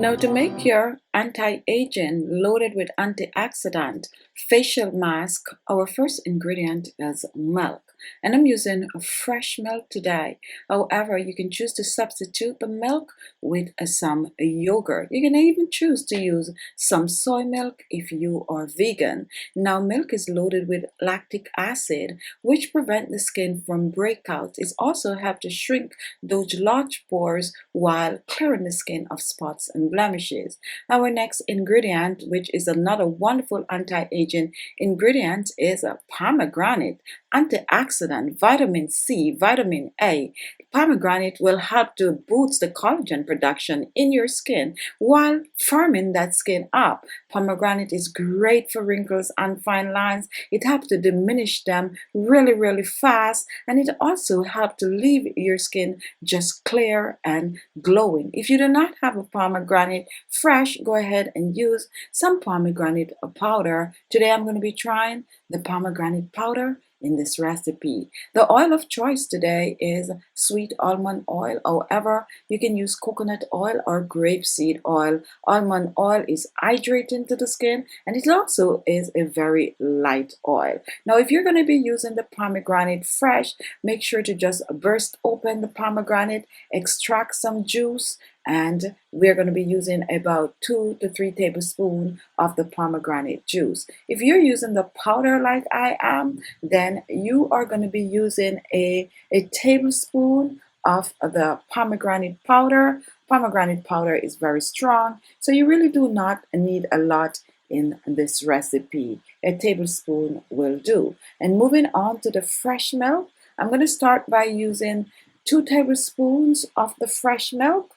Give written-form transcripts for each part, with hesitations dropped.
Now, to make your anti-aging loaded with antioxidant facial mask, our first ingredient is milk. And I'm using fresh milk today. However, you can choose to substitute the milk with some yogurt. You can even choose to use some soy milk if you are vegan. Now, milk is loaded with lactic acid, which prevent the skin from breakouts. It also helps to shrink those large pores while clearing the skin of spots and blemishes. Our next ingredient, which is another wonderful anti-aging ingredient, is a pomegranate. Antioxidant, vitamin C, vitamin A. Pomegranate will help to boost the collagen production in your skin while firming that skin up. Pomegranate is great for wrinkles and fine lines. It helps to diminish them really fast, and it also helps to leave your skin just clear and glowing. If you do not have a pomegranate fresh, go ahead and use some pomegranate powder. Today I'm going to be trying the pomegranate powder in this recipe. The oil of choice today is sweet almond oil. However, you can use coconut oil or grapeseed oil. Almond oil is hydrating to the skin, and it also is a very light oil. Now, if you're going to be using the pomegranate fresh, make sure to just burst open the pomegranate, extract some juice, and we're going to be using about 2 to 3 tablespoons of the pomegranate juice. If you're using the powder like I am, then you are going to be using a tablespoon of the pomegranate powder. Pomegranate powder is very strong, so you really do not need a lot in this recipe. A tablespoon will do. And moving on to the fresh milk, I'm going to start by using 2 tablespoons of the fresh milk.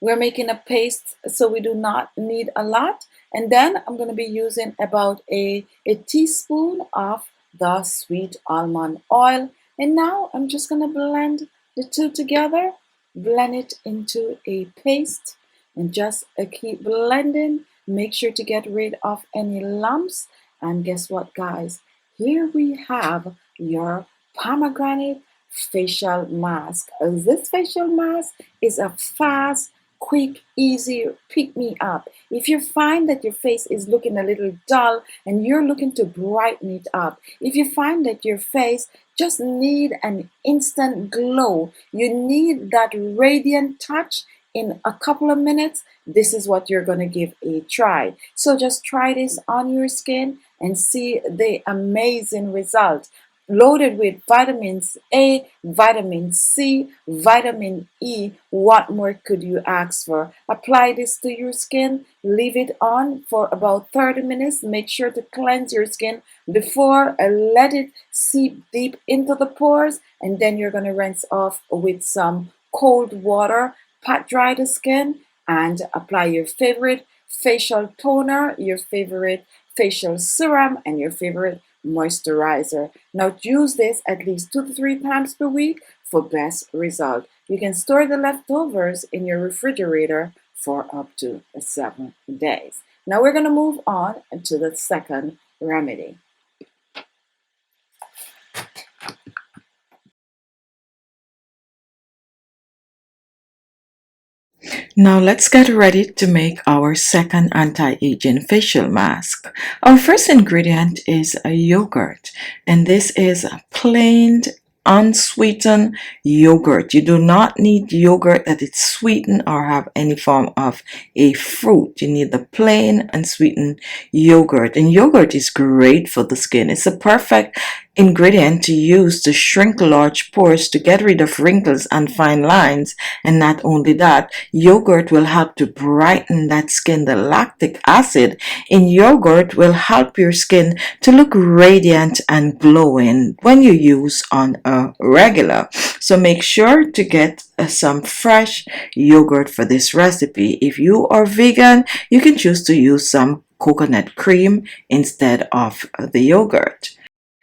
We're making a paste, so we do not need a lot. And then I'm going to be using about a teaspoon of the sweet almond oil. And now I'm just going to blend the two together, blend it into a paste, and just keep blending. Make sure to get rid of any lumps. And guess what, guys? Here we have your pomegranate facial mask. This facial mask is a fast, quick, easy pick me up. If you find that your face is looking a little dull and you're looking to brighten it up, if you find that your face just need an instant glow, you need that radiant touch in a couple of minutes, this is what you're going to give a try. So just try this on your skin and see the amazing result. Loaded with vitamins A, vitamin C, vitamin E. What more could you ask for? Apply this to your skin. Leave it on for about 30 minutes. Make sure to cleanse your skin before. Let it seep deep into the pores. And then you're going to rinse off with some cold water. Pat dry the skin and apply your favorite facial toner, your favorite facial serum, and your favorite moisturizer. Now use this at least 2 to 3 times per week for best result. You can store the leftovers in your refrigerator for up to 7 days. Now we're going to move on to the second remedy. Now let's get ready to make our second anti-aging facial mask. Our first ingredient is a yogurt, and this is plain unsweetened yogurt. You do not need yogurt that is sweetened or have any form of a fruit. You need the plain unsweetened yogurt, and yogurt is great for the skin. It's a perfect ingredient to use to shrink large pores, to get rid of wrinkles and fine lines. And not only that, yogurt will help to brighten that skin. The lactic acid in yogurt will help your skin to look radiant and glowing when you use on a regular. So make sure to get some fresh yogurt for this recipe. If you are vegan, you can choose to use some coconut cream instead of the yogurt.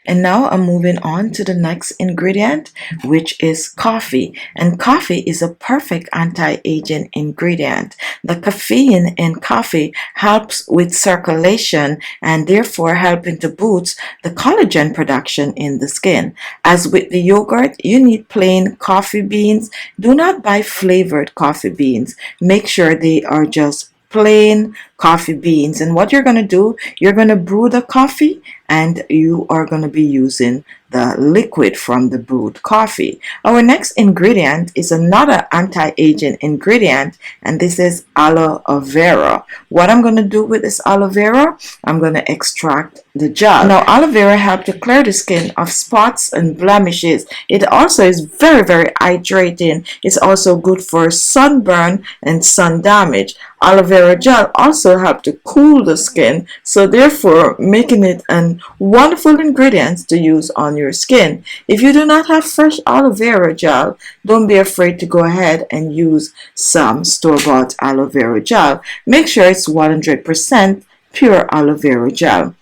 And now I'm moving on to the next ingredient, which is coffee. And coffee is a perfect anti-aging ingredient. The caffeine in coffee helps with circulation and therefore helping to boost the collagen production in the skin. As with the yogurt, you need plain coffee beans. Do not buy flavored coffee beans. Make sure they are just plain coffee beans. And what you're going to do, you're going to brew the coffee and you are going to be using the liquid from the brewed coffee. Our next ingredient is another anti-aging ingredient, and this is aloe vera. What I'm going to do with this aloe vera, I'm going to extract the gel. Now, aloe vera helps to clear the skin of spots and blemishes. It also is very, very hydrating. It's also good for sunburn and sun damage. Aloe vera gel also helps to cool the skin, so therefore making it an wonderful ingredient to use on your skin. If you do not have fresh aloe vera gel, don't be afraid to go ahead and use some store-bought aloe vera gel. Make sure it's 100% pure aloe vera gel.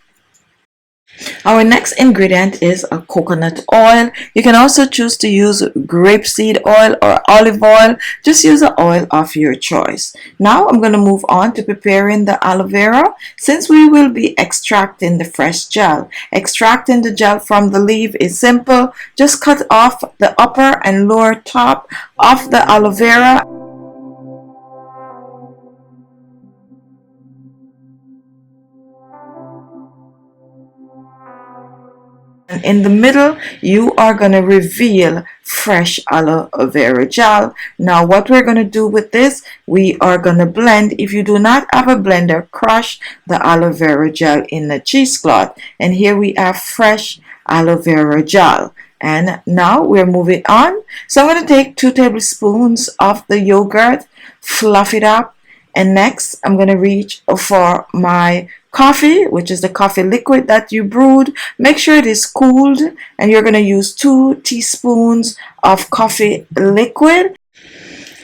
Our next ingredient is a coconut oil. You can also choose to use grapeseed oil or olive oil. Just use the oil of your choice. Now I'm going to move on to preparing the aloe vera. Since we will be extracting the fresh gel, extracting the gel from the leaf is simple. Just cut off the upper and lower top of the aloe vera. And in the middle, you are going to reveal fresh aloe vera gel. Now, what we're going to do with this, we are going to blend. If you do not have a blender, crush the aloe vera gel in a cheesecloth. And here we have fresh aloe vera gel. And now we're moving on. So I'm going to take 2 tablespoons of the yogurt, fluff it up. And next, I'm going to reach for my coffee, which is the coffee liquid that you brewed. Make sure it is cooled, and you're going to use 2 teaspoons of coffee liquid.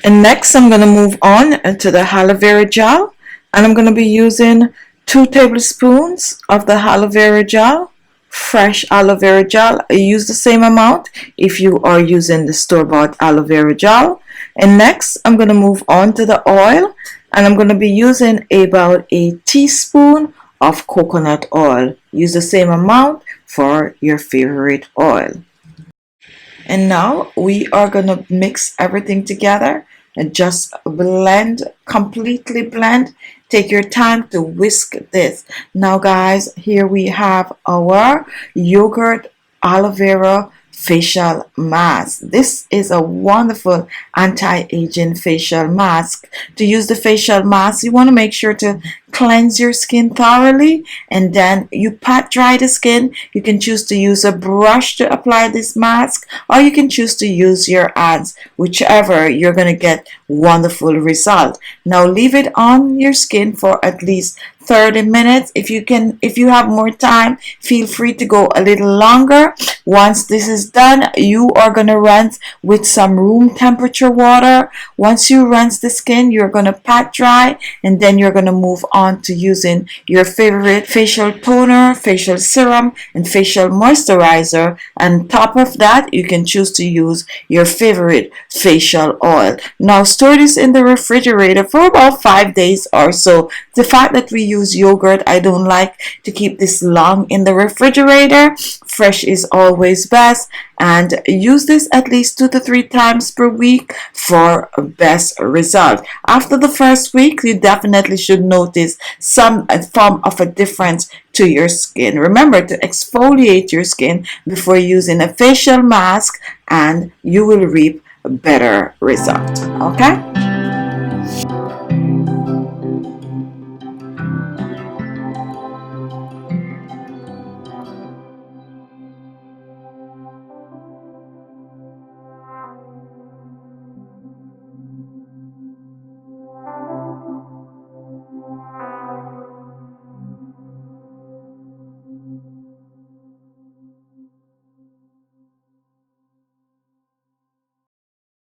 And next, I'm going to move on to the aloe vera gel, and I'm going to be using 2 tablespoons of the aloe vera gel, fresh aloe vera gel. Use the same amount if you are using the store-bought aloe vera gel. And next, I'm going to move on to the oil, and I'm going to be using about a teaspoon of coconut oil. Use the same amount for your favorite oil. And now we are going to mix everything together and just blend, completely blend. Take your time to whisk this. Now guys, here we have our yogurt aloe vera facial mask. This is a wonderful anti-aging facial mask. To use the facial mask, you want to make sure to cleanse your skin thoroughly, and then you pat dry the skin. You can choose to use a brush to apply this mask, or you can choose to use your hands, whichever. You're going to get wonderful result. Now leave it on your skin for at least 30 minutes. If you have more time, feel free to go a little longer. Once this is done, you are going to rinse with some room temperature water. Once you rinse the skin, you're going to pat dry, and then you're going to move on to using your favorite facial toner, facial serum, and facial moisturizer. And top of that, you can choose to use your favorite facial oil. Now store this in the refrigerator for about 5 days or so. The fact that we use yogurt, I don't like to keep this long in the refrigerator. Fresh is always best, and use this at least 2 to 3 times per week for best result. After the first week, you definitely should notice some form of a difference to your skin. Remember to exfoliate your skin before using a facial mask, and you will reap a better result. Okay?